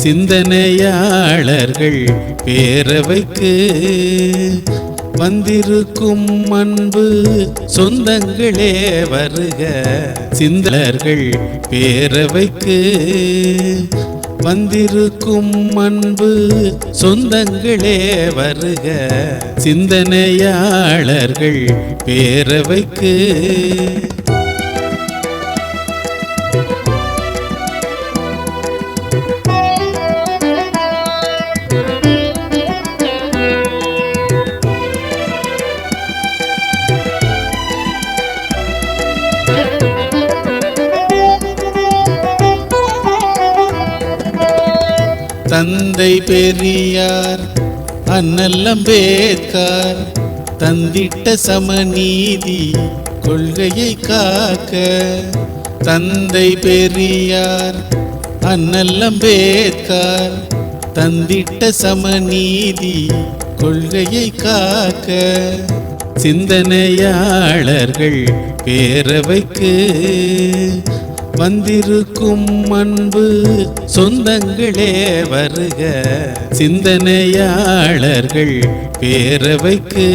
சிந்தனையாளர்கள் பேரவைக்கு வந்திருக்கும் அன்பு சொந்தங்களே வருக. சிந்தனையாளர்கள் பேரவைக்கு வந்திருக்கும் அன்பு சொந்தங்களே வருக. சிந்தனையாளர்கள் பேரவைக்கு தந்தை பெரியார் அண்ணல் அம்பேத்கர் தந்திட்ட சமநீதி கொள்கையை காக்க. தந்தை பெரியார் அண்ணல் அம்பேத்கர் தந்திட்ட சமநீதி கொள்கையை காக்க. சிந்தனையாளர்கள் பேரவைக்கு வந்திருக்கும் அன்பு சொந்தங்களே வருக. சிந்தனையாளர்கள் பேரவைக்கு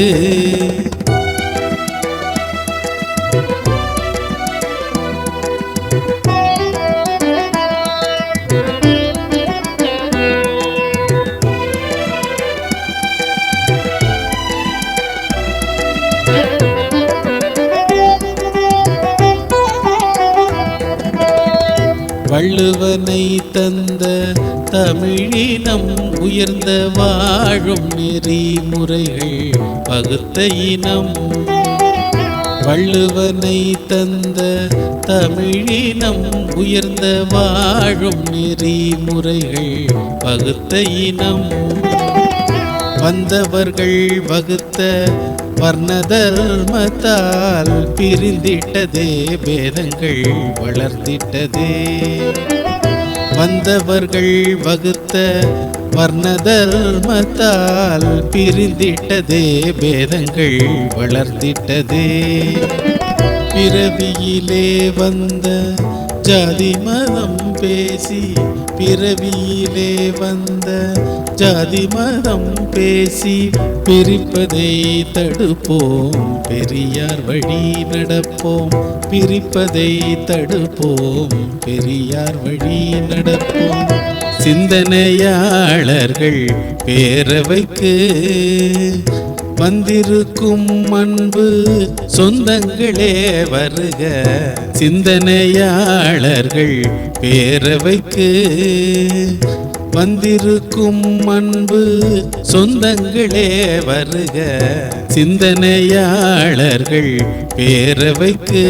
வள்ளுவனை தந்த தமிழினம் உயர்ந்த வாழும் நெறிமுறைகள் பகுத்த இனம். வள்ளுவனை தந்த தமிழினம் உயர்ந்த வாழும் நெறிமுறைகள் பகுத்த இனம். வந்தவர்கள் வகுத்த வர்ண தர்மத்தால் பிரிந்திட்டதே பேதங்கள் வளர்த்திட்டதே. வந்தவர்கள் வகுத்த வர்ண தர்மத்தால் பிரிந்திட்டதே பேதங்கள் வளர்த்திட்டதே. பிறவியிலே வந்த ஜாதி மதம் பேசி பிறவியிலே வந்த ஜாதி மதம் பேசி பிரிப்பதை தடுப்போம், பெரியார் வழி நடப்போம். பிரிப்பதை தடுப்போம், பெரியார் வழி நடப்போம். சிந்தனையாளர்கள் பேரவைக்கு வந்திருக்கும் அன்பு சொந்தங்களே வருக. சிந்தனையாளர்கள் பேரவைக்கு வந்திருக்கும் அன்பு சொந்தங்களே வருக. சிந்தனையாளர்கள் பேரவைக்கு